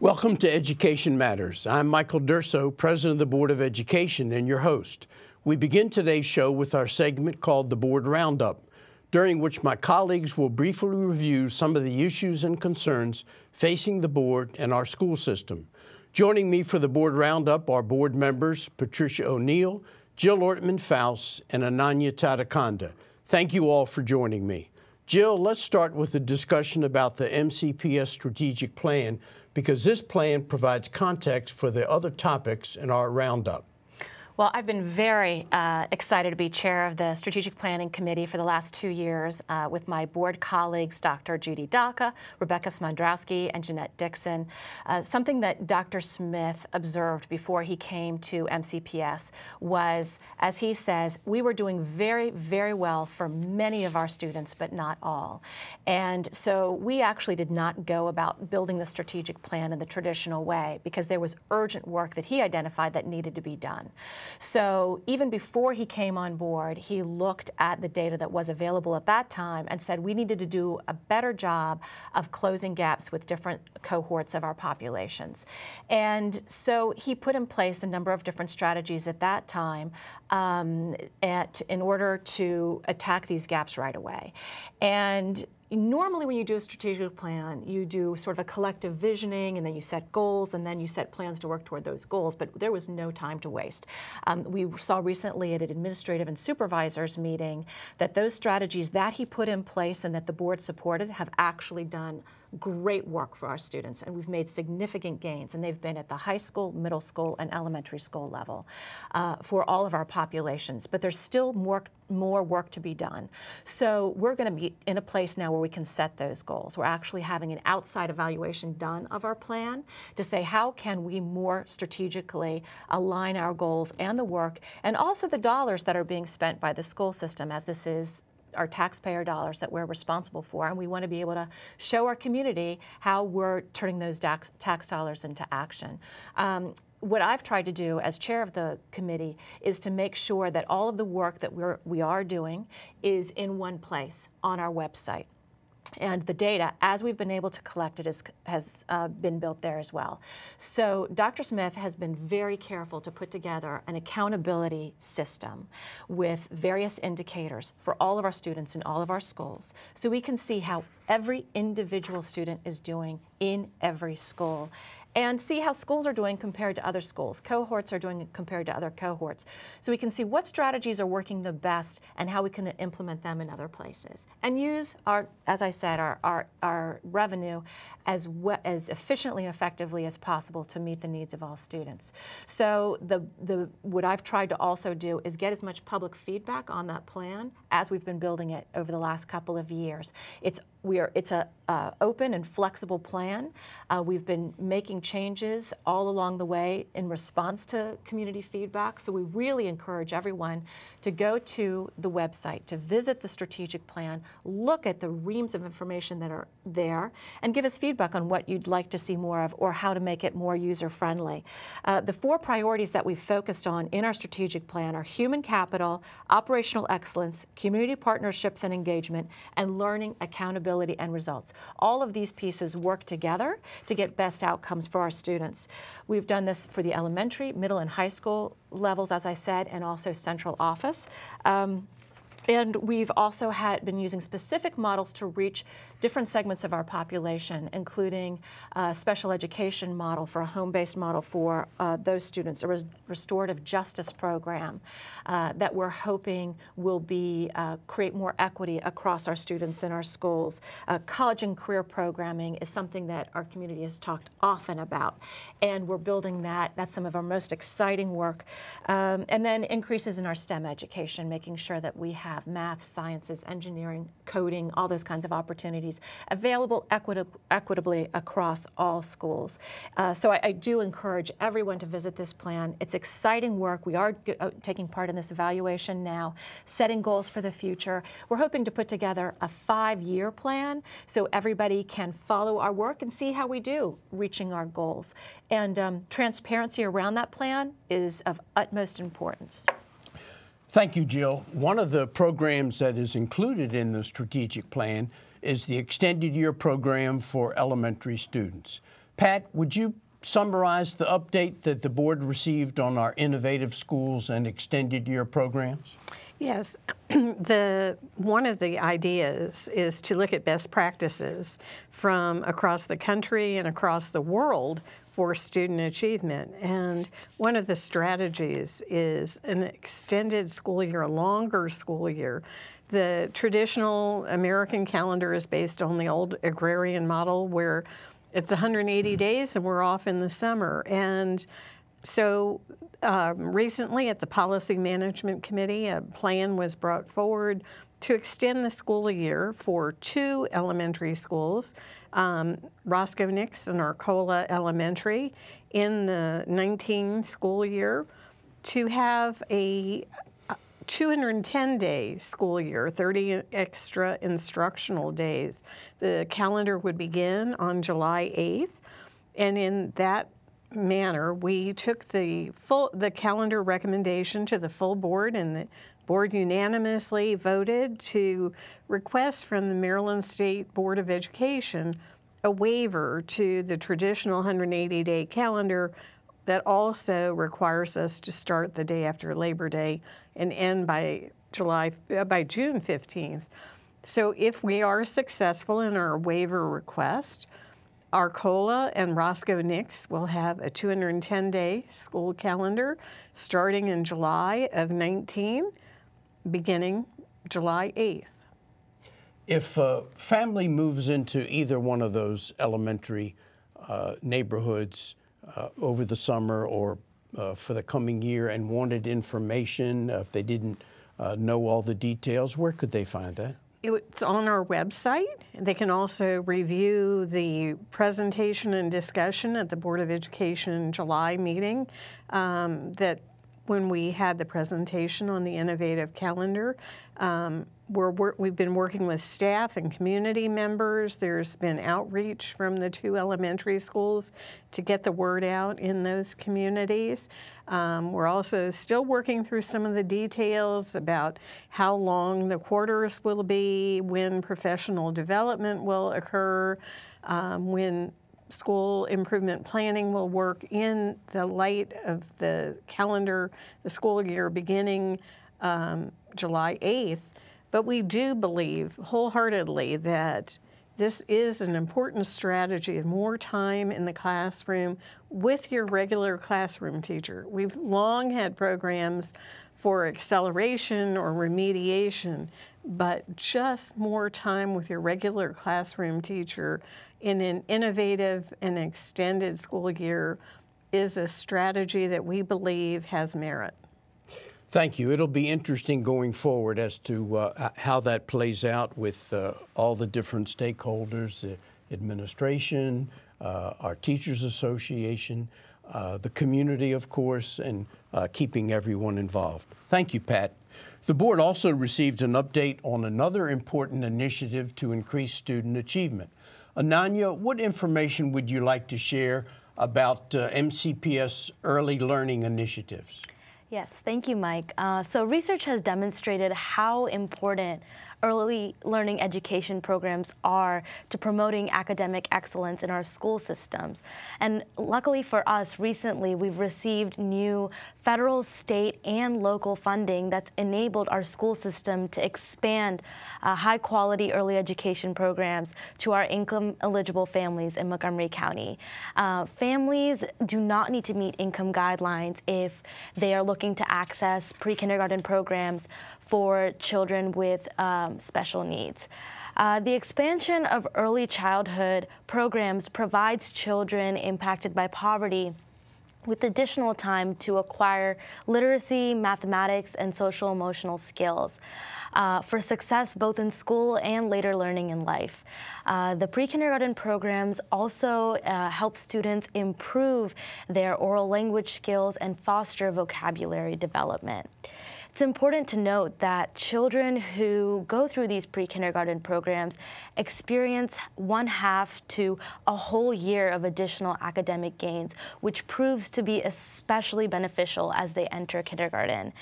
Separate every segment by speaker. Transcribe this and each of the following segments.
Speaker 1: Welcome to Education Matters. I'm Michael Durso, President of the Board of Education and your host. We begin today's show with our segment called the Board Roundup, during which my colleagues will briefly review some of the issues and concerns facing the board and our school system. Joining me for the Board Roundup are board members Patricia O'Neill, Jill Ortman-Fouse, and Ananya Tadikonda. Thank you all for joining me. Jill, let's start with a discussion about the MCPS strategic plan, because this plan provides context for the other topics in our roundup.
Speaker 2: Well, I've been very excited to be chair of the Strategic Planning Committee for the last 2 years with my board colleagues, Dr. Judy Daka, Rebecca Smondrowski, and Jeanette Dixon. Something that Dr. Smith observed before he came to MCPS was, as he says, we were doing very, very well for many of our students, but not all. And so we actually did not go about building the strategic plan in the traditional way because there was urgent work that he identified that needed to be done. So even before he came on board, he looked at the data that was available at that time and said we needed to do a better job of closing gaps with different cohorts of our populations. And so he put in place a number of different strategies at that time in order to attack these gaps right away. And normally when you do a strategic plan, you do sort of a collective visioning, and then you set goals, and then you set plans to work toward those goals, but there was no time to waste. We saw recently at an administrative and supervisors meeting that those strategies that he put in place and that the board supported have actually done great work for our students, and we've made significant gains, and they've been at the high school, middle school, and elementary school level for all of our populations. But there's still more work to be done. So we're going to be in a place now where we can set those goals. We're actually having an outside evaluation done of our plan to say how can we more strategically align our goals and the work, and also the dollars that are being spent by the school system, as this is our taxpayer dollars that we're responsible for, and we want to be able to show our community how we're turning those tax dollars into action. What I've tried to do as chair of the committee is to make sure that all of the work that we are doing is in one place on our website. And the data, as we've been able to collect it, has been built there as well. So Dr. Smith has been very careful to put together an accountability system with various indicators for all of our students in all of our schools, so we can see how every individual student is doing in every school, and see how schools are doing compared to other schools, cohorts are doing compared to other cohorts. So we can see what strategies are working the best and how we can implement them in other places. And use our, as I said, our revenue as efficiently and effectively as possible to meet the needs of all students. So what I've tried to also do is get as much public feedback on that plan as we've been building it over the last couple of years. It's an open and flexible plan. We've been making changes all along the way in response to community feedback. So we really encourage everyone to go to the website, to visit the strategic plan, look at the reams of information that are there, and give us feedback on what you'd like to see more of or how to make it more user-friendly. The 4 priorities that we've focused on in our strategic plan are human capital, operational excellence, community partnerships and engagement, and learning, accountability, and results. All of these pieces work together to get best outcomes for our students. We've done this for the elementary, middle, and high school levels, as I said, and also central office. And we've also been using specific models to reach different segments of our population, including a special education model for a home-based model for those students, a restorative justice program that we're hoping will create more equity across our students in our schools. College and career programming is something that our community has talked often about, and we're building that. That's some of our most exciting work. And then increases in our STEM education, making sure that we have math, sciences, engineering, coding, all those kinds of opportunities available equitably across all schools. So I do encourage everyone to visit this plan. It's exciting work. We are taking part in this evaluation now, setting goals for the future. We're hoping to put together a 5-year plan so everybody can follow our work and see how we do reaching our goals. And transparency around that plan is of utmost importance.
Speaker 1: Thank you, Jill. One of the programs that is included in the strategic plan is the extended year program for elementary students. Pat, would you summarize the update that the board received on our innovative schools and extended year programs?
Speaker 3: Yes. One of the ideas is to look at best practices from across the country and across the world for student achievement. And one of the strategies is an extended school year, a longer school year. The traditional American calendar is based on the old agrarian model where it's 180 days and we're off in the summer. And so recently at the Policy Management Committee, a plan was brought forward to extend the school year for 2 elementary schools, Roscoe Nix and Arcola Elementary, in the 19 school year, to have a 210-day school year, 30 extra instructional days. The calendar would begin on July 8th, and in that manner, we took the calendar recommendation to the full board, and the board unanimously voted to request from the Maryland State Board of Education a waiver to the traditional 180-day calendar that also requires us to start the day after Labor Day and end by June 15th. So if we are successful in our waiver request, Arcola and Roscoe Nix will have a 210-day school calendar starting in July of 19, beginning July 8th.
Speaker 1: If a family moves into either one of those elementary neighborhoods over the summer or for the coming year and wanted information, if they didn't know all the details, where could they find that?
Speaker 3: It's on our website. They can also review the presentation and discussion at the Board of Education July meeting that when we had the presentation on the innovative calendar. We've been working with staff and community members. There's been outreach from the 2 elementary schools to get the word out in those communities. We're also still working through some of the details about how long the quarters will be, when professional development will occur, when school improvement planning will work in the light of the calendar, the school year beginning July 8th. But we do believe wholeheartedly that this is an important strategy of more time in the classroom with your regular classroom teacher. We've long had programs for acceleration or remediation, but just more time with your regular classroom teacher in an innovative and extended school year is a strategy that we believe has merit.
Speaker 1: Thank you. It'll be interesting going forward as to how that plays out with all the different stakeholders, the administration, our Teachers Association, the community, of course, and keeping everyone involved. Thank you, Pat. The board also received an update on another important initiative to increase student achievement. Ananya, what information would you like to share about MCPS early learning initiatives?
Speaker 4: Yes, thank you, Mike. So research has demonstrated how important early learning education programs are to promoting academic excellence in our school systems. And luckily for us, recently we've received new federal, state, and local funding that's enabled our school system to expand high-quality early education programs to our income-eligible families in Montgomery County. Families do not need to meet income guidelines if they are looking to access pre-kindergarten programs for children with special needs. The expansion of early childhood programs provides children impacted by poverty with additional time to acquire literacy, mathematics, and social-emotional skills for success both in school and later learning in life. The pre-kindergarten programs also help students improve their oral language skills and foster vocabulary development. It's important to note that children who go through these pre-kindergarten programs experience 1/2 to a whole year of additional academic gains, which proves to be especially beneficial as they enter kindergarten.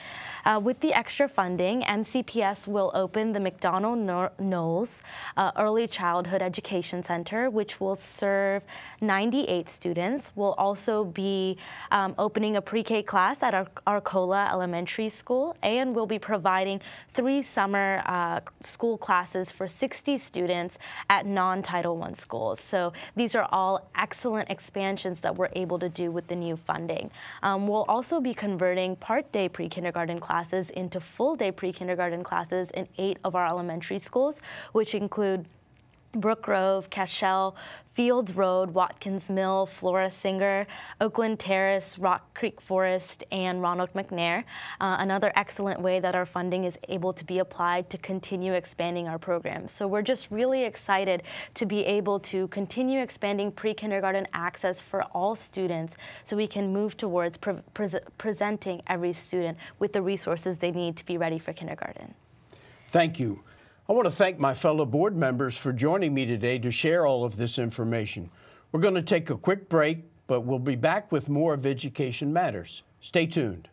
Speaker 4: With the extra funding, MCPS will open the McDonald-Knowles Early Childhood Education Center, which will serve 98 students. We'll also be opening a pre-K class at Arcola Elementary School, and we'll be providing 3 summer school classes for 60 students at non-Title I schools. So these are all excellent expansions that we're able to do with the new funding. We'll also be converting part-day pre-kindergarten classes into full-day pre-kindergarten classes in 8 of our elementary schools, which include Brook Grove, Cashel, Fields Road, Watkins Mill, Flora Singer, Oakland Terrace, Rock Creek Forest, and Ronald McNair. Another excellent way that our funding is able to be applied to continue expanding our programs. So we're just really excited to be able to continue expanding pre-kindergarten access for all students so we can move towards presenting every student with the resources they need to be ready for kindergarten.
Speaker 1: Thank you. I want to thank my fellow board members for joining me today to share all of this information. We're going to take a quick break, but we'll be back with more of Education Matters. Stay tuned.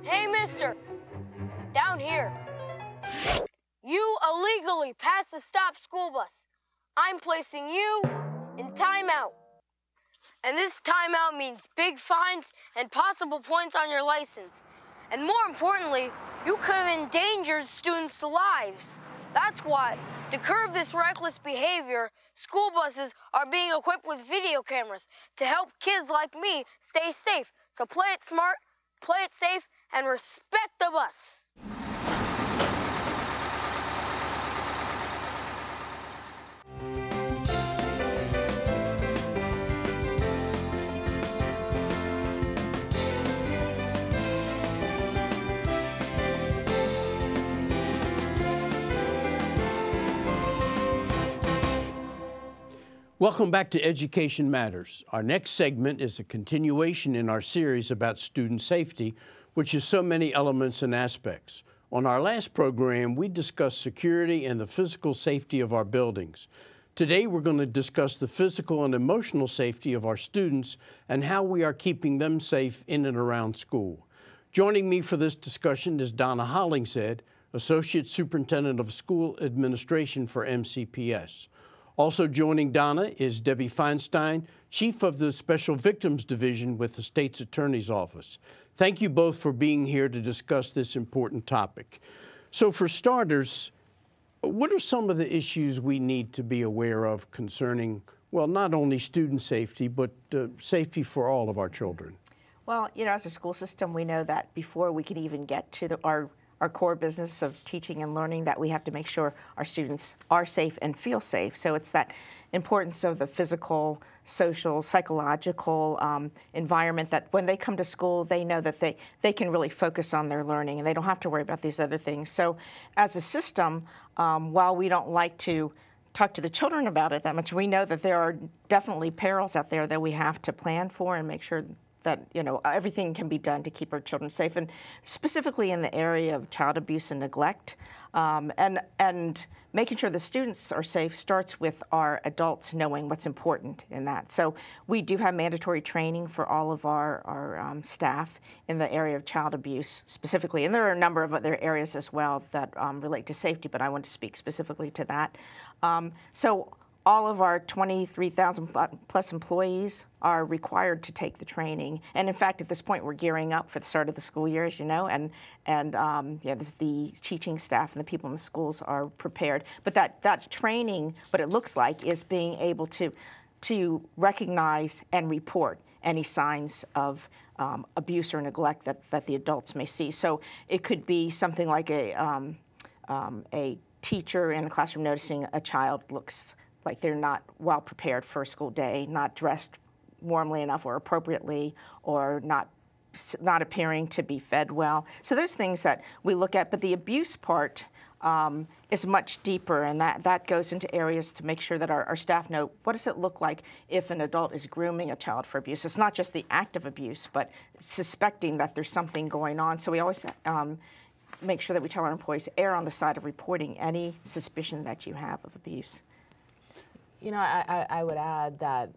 Speaker 5: Hey, mister! Down here. You illegally passed the stop school bus. I'm placing you in timeout. And this timeout means big fines and possible points on your license. And more importantly, you could have endangered students' lives. That's why, to curb this reckless behavior, school buses are being equipped with video cameras to help kids like me stay safe. So play it smart, play it safe, and respect the bus.
Speaker 1: Welcome back to Education Matters. Our next segment is a continuation in our series about student safety, which has so many elements and aspects. On our last program, we discussed security and the physical safety of our buildings. Today, we're going to discuss the physical and emotional safety of our students and how we are keeping them safe in and around school. Joining me for this discussion is Donna Hollingshead, Associate Superintendent of School Administration for MCPS. Also joining Donna is Debbie Feinstein, Chief of the Special Victims Division with the State's Attorney's Office. Thank you both for being here to discuss this important topic. So for starters, what are some of the issues we need to be aware of concerning, well, not only student safety, but safety for all of our children?
Speaker 6: Well, you know, as a school system, we know that before we can even get to our core business of teaching and learning, that we have to make sure our students are safe and feel safe. So it's that importance of the physical, social, psychological environment that when they come to school, they know that they can really focus on their learning and they don't have to worry about these other things. So as a system, while we don't like to talk to the children about it that much, we know that there are definitely perils out there that we have to plan for and make sure that, you know, everything can be done to keep our children safe, and specifically in the area of child abuse and neglect. And making sure the students are safe starts with our adults knowing what's important in that. So we do have mandatory training for all of our staff in the area of child abuse specifically, and there are a number of other areas as well that relate to safety, but I want to speak specifically to that. So all of our 23,000 plus employees are required to take the training, and in fact, at this point, we're gearing up for the start of the school year, as you know, and yeah, the teaching staff and the people in the schools are prepared. But that training, what it looks like, is being able to recognize and report any signs of abuse or neglect that the adults may see. So it could be something like a teacher in the classroom noticing a child looks like they're not well prepared for a school day, not dressed warmly enough or appropriately, or not appearing to be fed well. So those things that we look at, but the abuse part is much deeper, and that goes into areas to make sure that our staff know what does it look like if an adult is grooming a child for abuse. It's not just the act of abuse, but suspecting that there's something going on. So we always make sure that we tell our employees, err on the side of reporting any suspicion that you have of abuse.
Speaker 7: You know, I would add that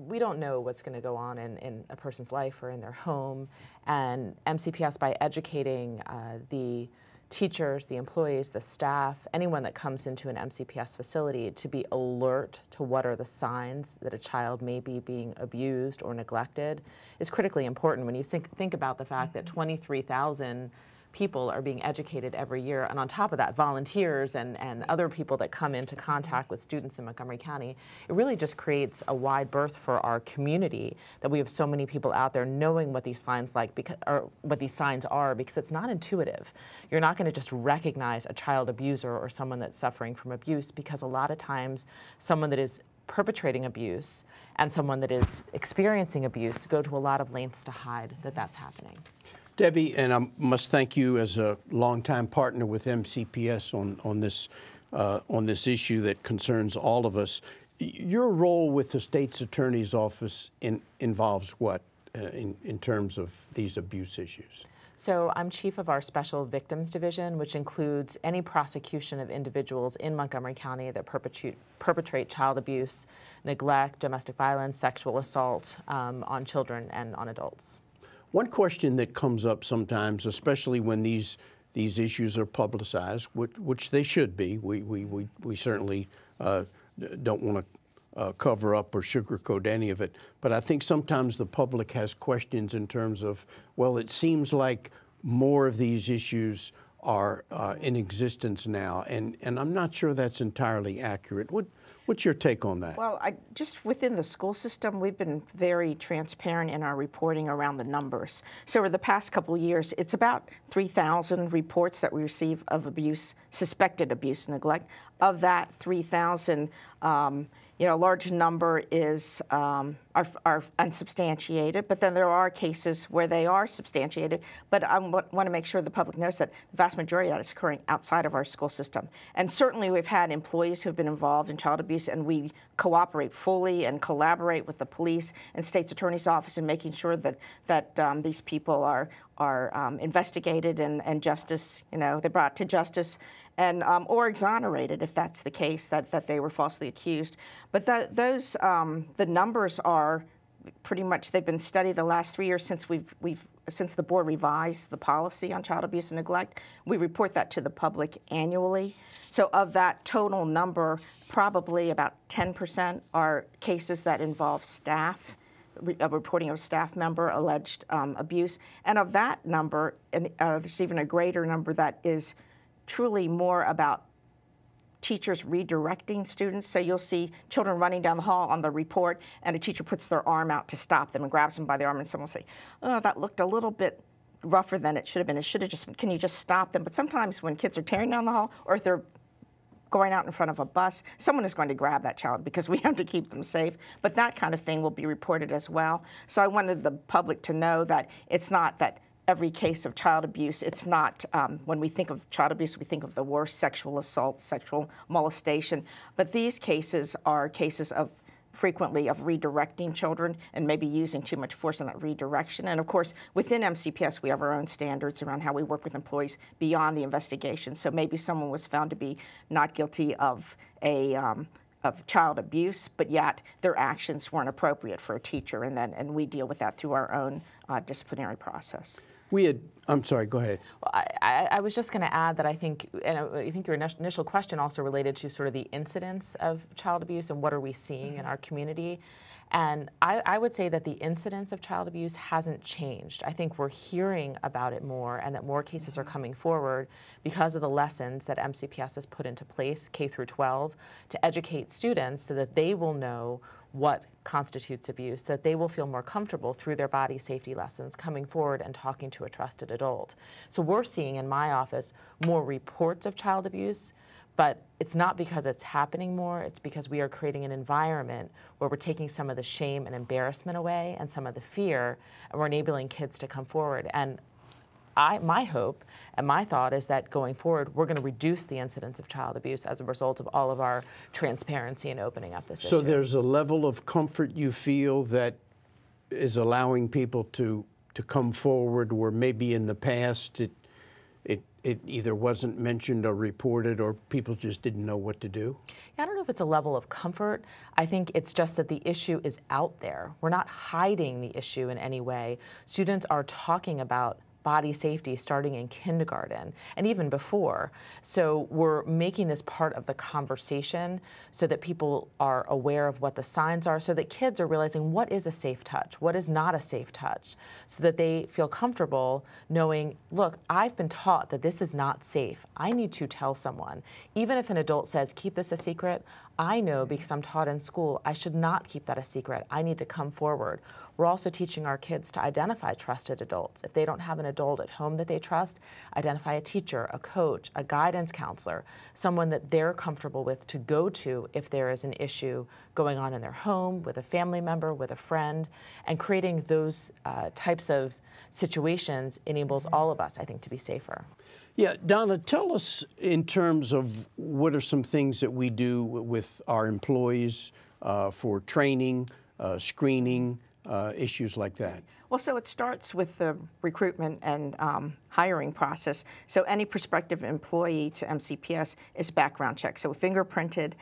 Speaker 7: we don't know what's going to go on in a person's life or in their home, and MCPS, by educating the teachers, the employees, the staff, anyone that comes into an MCPS facility to be alert to what are the signs that a child may be being abused or neglected is critically important. When you think about the fact that 23,000 people are being educated every year, and on top of that, volunteers and other people that come into contact with students in Montgomery County, it really just creates a wide berth for our community that we have so many people out there knowing what these signs what these signs are, because it's not intuitive. You're not going to just recognize a child abuser or someone that's suffering from abuse, because a lot of times someone that is perpetrating abuse and someone that is experiencing abuse go to a lot of lengths to hide that that's happening.
Speaker 1: Debbie, and I must thank you as a longtime partner with MCPS on this issue that concerns all of us. Your role with the state's attorney's office involves what in terms of these abuse issues?
Speaker 7: So I'm chief of our Special Victims Division, which includes any prosecution of individuals in Montgomery County that perpetrate child abuse, neglect, domestic violence, sexual assault on children and on adults.
Speaker 1: One question that comes up sometimes, especially when these issues are publicized, which they should be, we certainly don't want to cover up or sugarcoat any of it, but I think sometimes the public has questions in terms of, well, it seems like more of these issues are in existence now, and I'm not sure that's entirely accurate. What's your take on that?
Speaker 6: Well, just within the school system, we've been very transparent in our reporting around the numbers. So over the past couple of years, it's about 3,000 reports that we receive of abuse, suspected abuse and neglect. Of that 3,000, a large number is are unsubstantiated, but then there are cases where they are substantiated. But I want to make sure the public knows that the vast majority of that is occurring outside of our school system. And certainly we've had employees who have been involved in child abuse, and we cooperate fully and collaborate with the police and state's attorney's office in making sure that these people are investigated and justice, they're brought to justice, and or exonerated if that's the case, that they were falsely accused. But the numbers are pretty much, they've been studied the last 3 years since since the board revised the policy on child abuse and neglect. We report that to the public annually. So of that total number, probably about 10% are cases that involve staff, a reporting of a staff member alleged abuse. And of that number, there's even a greater number that is truly more about teachers redirecting students. So you'll see children running down the hall on the report, and a teacher puts their arm out to stop them and grabs them by the arm, and someone will say, oh, that looked a little bit rougher than it should have been. It should have just, can you just stop them? But sometimes when kids are tearing down the hall, or if they're going out in front of a bus, someone is going to grab that child because we have to keep them safe. But that kind of thing will be reported as well. So I wanted the public to know that it's not that every case of child abuse, it's not, when we think of child abuse, we think of the worst, sexual assault, sexual molestation. But these cases are cases of frequently of redirecting children and maybe using too much force in that redirection. And of course, within MCPS, we have our own standards around how we work with employees beyond the investigation. So maybe someone was found to be not guilty of of child abuse, but yet their actions weren't appropriate for a teacher, and we deal with that through our own disciplinary process.
Speaker 1: I'm sorry, go ahead.
Speaker 7: Well, I was just going to add that I think your initial question also related to sort of the incidence of child abuse and what are we seeing in our community. And I would say that the incidence of child abuse hasn't changed. I think we're hearing about it more, and that more cases are coming forward because of the lessons that MCPS has put into place, K through 12, to educate students so that they will know what constitutes abuse, that they will feel more comfortable through their body safety lessons coming forward and talking to a trusted adult. So we're seeing in my office more reports of child abuse, But it's not because it's happening more, it's because we are creating an environment where we're taking some of the shame and embarrassment away and some of the fear, and we're enabling kids to come forward. And my hope and my thought is that going forward, we're going to reduce the incidence of child abuse as a result of all of our transparency and opening up this issue.
Speaker 1: So there's a level of comfort you feel that is allowing people to come forward where maybe in the past it either wasn't mentioned or reported, or people just didn't know what to do?
Speaker 7: Yeah, I don't know if it's a level of comfort. I think it's just that the issue is out there. We're not hiding the issue in any way. Students are talking about body safety starting in kindergarten and even before. So we're making this part of the conversation so that people are aware of what the signs are, so that kids are realizing what is a safe touch, what is not a safe touch, so that they feel comfortable knowing, look, I've been taught that this is not safe. I need to tell someone. Even if an adult says, keep this a secret, I know because I'm taught in school I should not keep that a secret. I need to come forward. We're also teaching our kids to identify trusted adults. If they don't have an adult at home that they trust, identify a teacher, a coach, a guidance counselor, someone that they're comfortable with to go to if there is an issue going on in their home, with a family member, with a friend. And creating those types of situations enables all of us, I think, to be safer.
Speaker 1: Yeah, Donna, tell us in terms of what are some things that we do with our employees for training, screening, issues like that.
Speaker 6: Well, so it starts with the recruitment and hiring process. So any prospective employee to MCPS is background checked. So fingerprinted,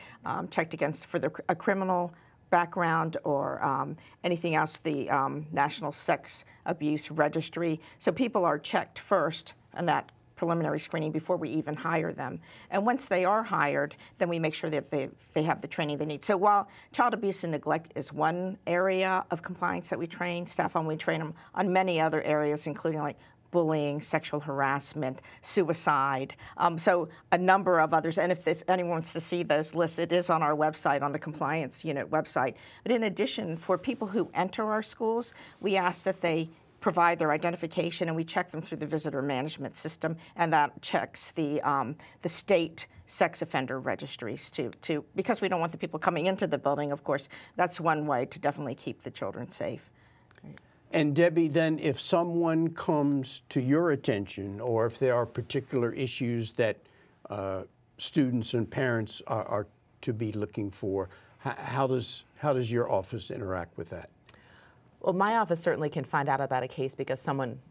Speaker 6: checked against for a criminal background or anything else, the National Sex Abuse Registry. So people are checked first, and that preliminary screening before we even hire them. And once they are hired, then we make sure that they have the training they need. So while child abuse and neglect is one area of compliance that we train staff on, we train them on many other areas, including like bullying, sexual harassment, suicide, so a number of others. And if anyone wants to see those lists, it is on our website, on the compliance unit website. But in addition, for people who enter our schools, we ask that they provide their identification, and we check them through the visitor management system, and that checks the state sex offender registries too, because we don't want the people coming into the building. Of course, that's one way to definitely keep the children safe.
Speaker 1: And Debbie, then if someone comes to your attention, or if there are particular issues that students and parents are to be looking for, how does your office interact with that?
Speaker 7: Well, my office certainly can find out about a case because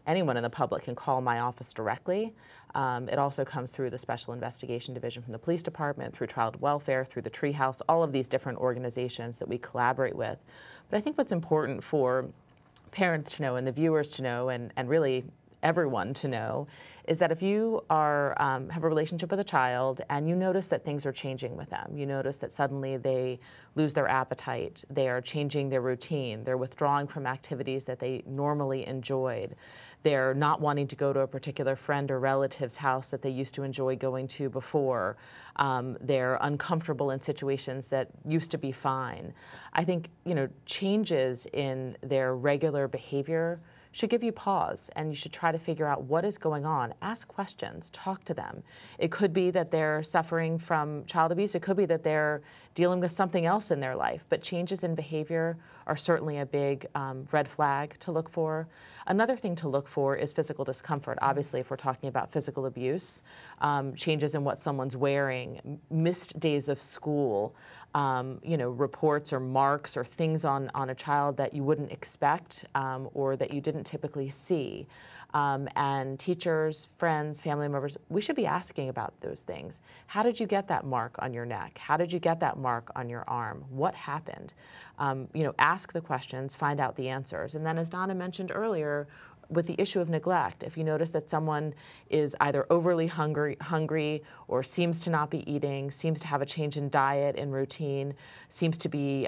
Speaker 7: anyone in the public can call my office directly. It also comes through the Special Investigation Division from the Police Department, through Child Welfare, through the Treehouse, all of these different organizations that we collaborate with. But I think what's important for parents to know and the viewers to know, and really everyone to know, is that if you have a relationship with a child and you notice that things are changing with them, you notice that suddenly they lose their appetite, they are changing their routine, they're withdrawing from activities that they normally enjoyed, they're not wanting to go to a particular friend or relative's house that they used to enjoy going to before, they're uncomfortable in situations that used to be fine. I think, changes in their regular behavior should give you pause, and you should try to figure out what is going on. Ask questions, talk to them. It could be that they're suffering from child abuse. It could be that they're dealing with something else in their life, but changes in behavior are certainly a big red flag to look for. Another thing to look for is physical discomfort. Obviously, if we're talking about physical abuse, changes in what someone's wearing, missed days of school, reports or marks or things on a child that you wouldn't expect or that you didn't typically see. And teachers, friends, family members, we should be asking about those things. How did you get that mark on your neck? How did you get that mark on your arm? What happened? Ask the questions, find out the answers. And then, as Donna mentioned earlier, with the issue of neglect, if you notice that someone is either overly hungry or seems to not be eating, seems to have a change in diet and routine, seems to be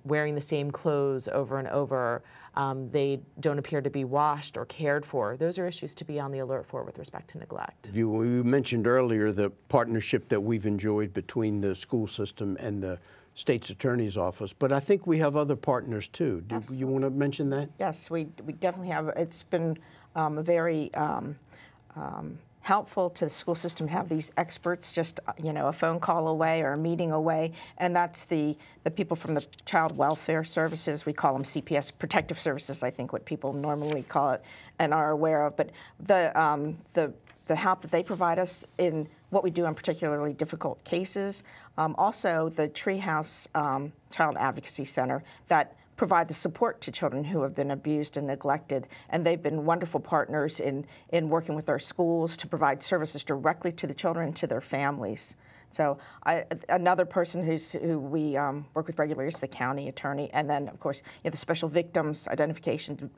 Speaker 7: wearing the same clothes over and over, they don't appear to be washed or cared for, those are issues to be on the alert for with respect to neglect.
Speaker 1: You mentioned earlier the partnership that we've enjoyed between the school system and the State's Attorney's Office, but I think we have other partners too. Do you want to mention that?
Speaker 6: Yes, we definitely have. It's been a very helpful to the school system to have these experts just, you know, a phone call away or a meeting away, and that's the people from the Child Welfare Services. We call them CPS, Protective Services, I think what people normally call it and are aware of. But the help that they provide us in what we do in particularly difficult cases. Also, the Treehouse Child Advocacy Center that provide the support to children who have been abused and neglected. And they've been wonderful partners in working with our schools to provide services directly to the children and to their families. So another person who we work with regularly is the county attorney. And then, of course, you know, the Special Victims Identification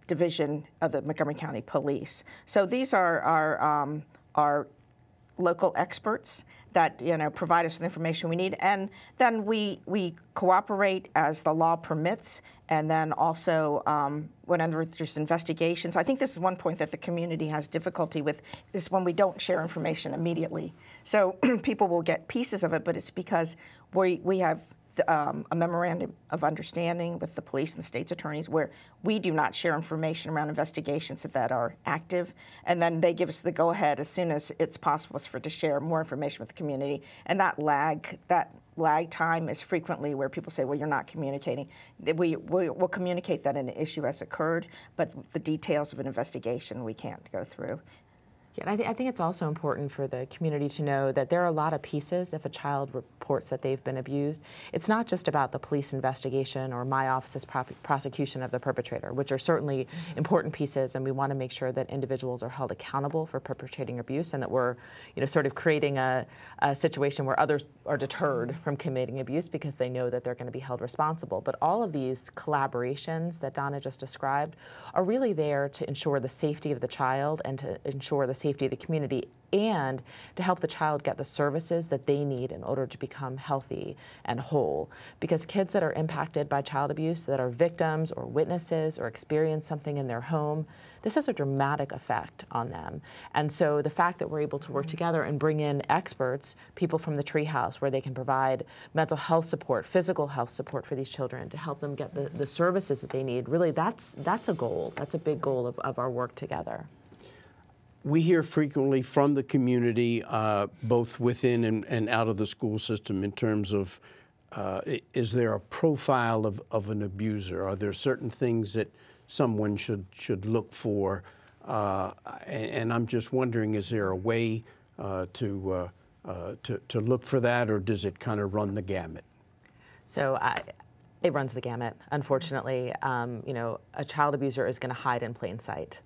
Speaker 6: Division of the Montgomery County Police. So these are our local experts that, you know, provide us with information we need, and then we cooperate as the law permits, and then also whenever there's investigations. I think this is one point that the community has difficulty with, is when we don't share information immediately. So people will get pieces of it, but it's because we have a memorandum of understanding with the police and the state's attorneys where we do not share information around investigations that are active, and then they give us the go-ahead as soon as it's possible to share more information with the community. And that lag time is frequently where people say, well, you're not communicating. We'll communicate that an issue has occurred, but the details of an investigation we can't go through.
Speaker 7: Yeah, and I think it's also important for the community to know that there are a lot of pieces if a child reports that they've been abused. It's not just about the police investigation or my office's prosecution of the perpetrator, which are certainly important pieces, and we want to make sure that individuals are held accountable for perpetrating abuse, and that we're, you know, sort of creating a situation where others are deterred from committing abuse because they know that they're going to be held responsible. But all of these collaborations that Donna just described are really there to ensure the safety of the child and to ensure the safety of the community, and to help the child get the services that they need in order to become healthy and whole. Because kids that are impacted by child abuse, that are victims or witnesses or experience something in their home, this has a dramatic effect on them. And so the fact that we're able to work together and bring in experts, people from the Treehouse, where they can provide mental health support, physical health support for these children to help them get the services that they need, really that's a goal. That's a big goal of our work together.
Speaker 1: We hear frequently from the community, both within and out of the school system, in terms of is there a profile of an abuser? Are there certain things that someone should look for? And I'm just wondering, is there a way to look for that, or does it kind of run the gamut?
Speaker 7: So it runs the gamut, unfortunately. You know, a child abuser is going to hide in plain sight.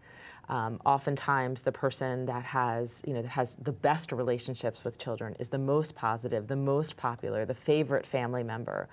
Speaker 7: Oftentimes, the person that has the best relationships with children is the most positive, the most popular, the favorite family member,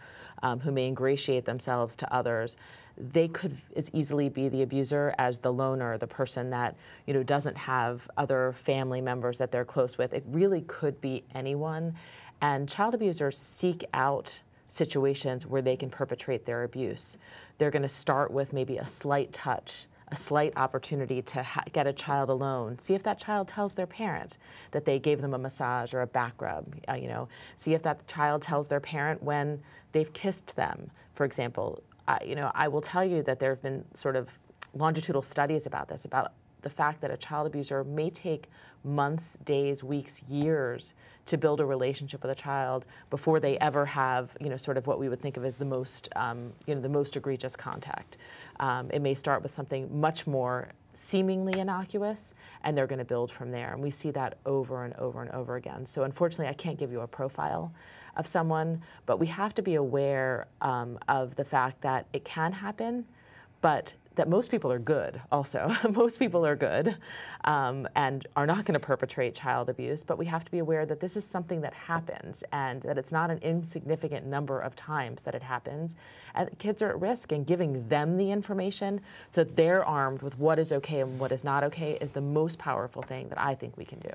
Speaker 7: who may ingratiate themselves to others. They could as easily be the abuser as the loner, the person that, you know, doesn't have other family members that they're close with. It really could be anyone. And child abusers seek out situations where they can perpetrate their abuse. They're going to start with maybe a slight touch, a slight opportunity to get a child alone. See if that child tells their parent that they gave them a massage or a back rub. You know, see if that child tells their parent when they've kissed them, for example. You know, I will tell you that there have been sort of longitudinal studies about this, about the fact that a child abuser may take months, days, weeks, years to build a relationship with a child before they ever have, you know, sort of what we would think of as the most, you know, the most egregious contact. It may start with something much more seemingly innocuous, and they're going to build from there. And we see that over and over and over again. So unfortunately, I can't give you a profile of someone, but we have to be aware of the fact that it can happen, but that most people are good also. Most people are good and are not going to perpetrate child abuse, but we have to be aware that this is something that happens and that it's not an insignificant number of times that it happens. And kids are at risk, and giving them the information so that they're armed with what is okay and what is not okay is the most powerful thing that I think we can do.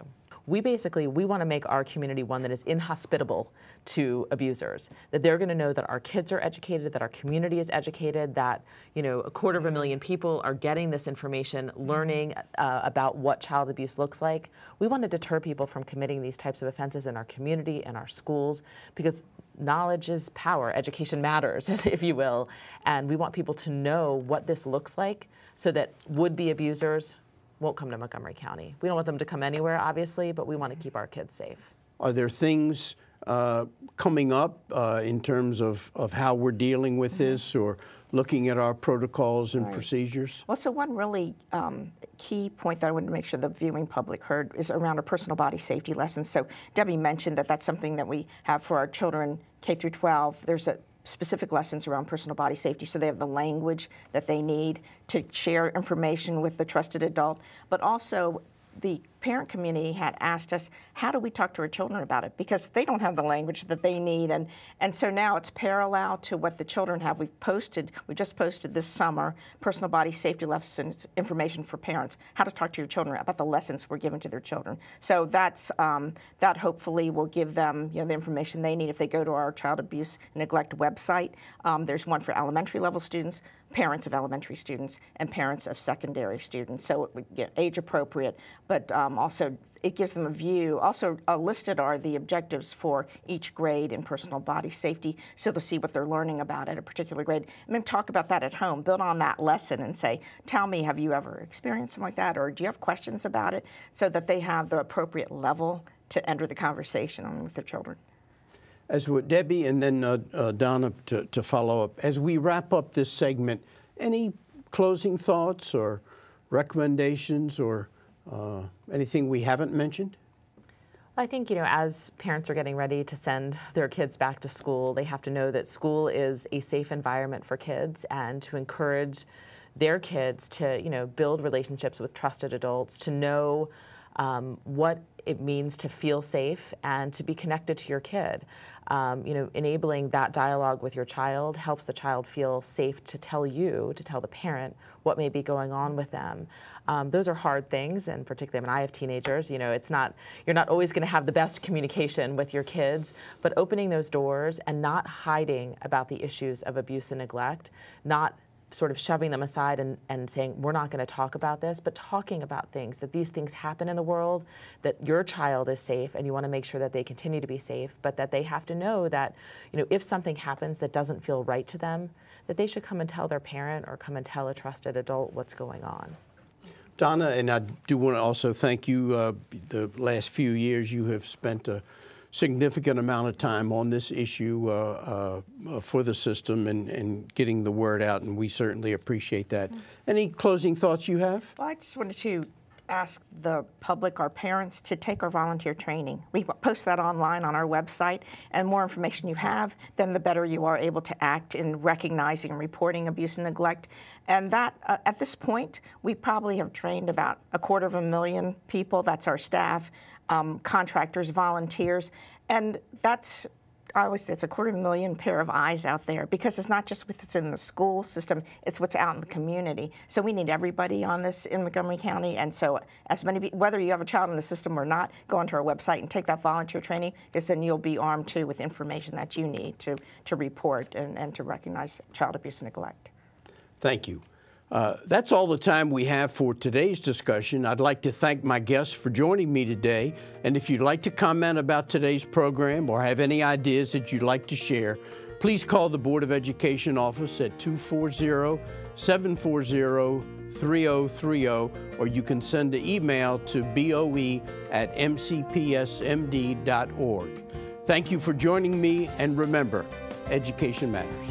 Speaker 7: We want to make our community one that is inhospitable to abusers, that they're going to know that our kids are educated, that our community is educated, that, you know, 250,000 people are getting this information, learning about what child abuse looks like. We want to deter people from committing these types of offenses in our community and our schools, because knowledge is power, education matters, if you will, and we want people to know what this looks like so that would-be abusers won't come to Montgomery County. We don't want them to come anywhere, obviously, but we want to keep our kids safe.
Speaker 1: Are there things coming up in terms of how we're dealing with this, or looking at our protocols and procedures?
Speaker 6: Well, so one really key point that I wanted to make sure the viewing public heard is around our personal body safety lessons. So Debbie mentioned that that's something that we have for our children K through 12. There's specific lessons around personal body safety, so they have the language that they need to share information with the trusted adult, but also the parent community had asked us, how do we talk to our children about it? Because they don't have the language that they need. And so now it's parallel to what the children have. We just posted this summer, personal body safety lessons information for parents, how to talk to your children about the lessons we're giving to their children. So that's, that hopefully will give them the information they need if they go to our child abuse and neglect website. There's one for elementary level students, parents of elementary students, and parents of secondary students. So age appropriate, but also it gives them a view. Also listed are the objectives for each grade in personal body safety, so they'll see what they're learning about at a particular grade. And then talk about that at home, build on that lesson and say, tell me, have you ever experienced something like that, or do you have questions about it, so that they have the appropriate level to enter the conversation with their children.
Speaker 1: As with Debbie and then Donna to follow up, as we wrap up this segment, any closing thoughts or recommendations or anything we haven't mentioned?
Speaker 7: I think, as parents are getting ready to send their kids back to school, they have to know that school is a safe environment for kids, and to encourage their kids to, build relationships with trusted adults, to know what it means to feel safe and to be connected to your kid. Enabling that dialogue with your child helps the child feel safe to tell the parent what may be going on with them. Those are hard things, and particularly when I have teenagers, you're not always going to have the best communication with your kids, but opening those doors and not hiding about the issues of abuse and neglect, not sort of shoving them aside and saying, we're not going to talk about this, but talking about things, that these things happen in the world, that your child is safe, and you want to make sure that they continue to be safe, but that they have to know that, if something happens that doesn't feel right to them, that they should come and tell their parent or come and tell a trusted adult what's going on.
Speaker 1: Donna, and I do want to also thank you. The last few years you have spent a significant amount of time on this issue for the system and getting the word out, and we certainly appreciate that. Any closing thoughts you have?
Speaker 6: Well, I just wanted to ask the public, our parents, to take our volunteer training. We post that online on our website, and the more information you have, then the better you are able to act in recognizing and reporting abuse and neglect. And that, at this point, we probably have trained about 250,000 people. That's our staff, contractors, volunteers, and that's, I always say, it's 250,000 pair of eyes out there, because it's not just what's in the school system, it's what's out in the community. So we need everybody on this in Montgomery County, and so as many, whether you have a child in the system or not, go onto our website and take that volunteer training, because then you'll be armed too with information that you need to report and to recognize child abuse and neglect.
Speaker 1: Thank you. That's all the time we have for today's discussion. I'd like to thank my guests for joining me today. And if you'd like to comment about today's program or have any ideas that you'd like to share, please call the Board of Education office at 240-740-3030, or you can send an email to boe@mcpsmd.org. Thank you for joining me, and remember, education matters.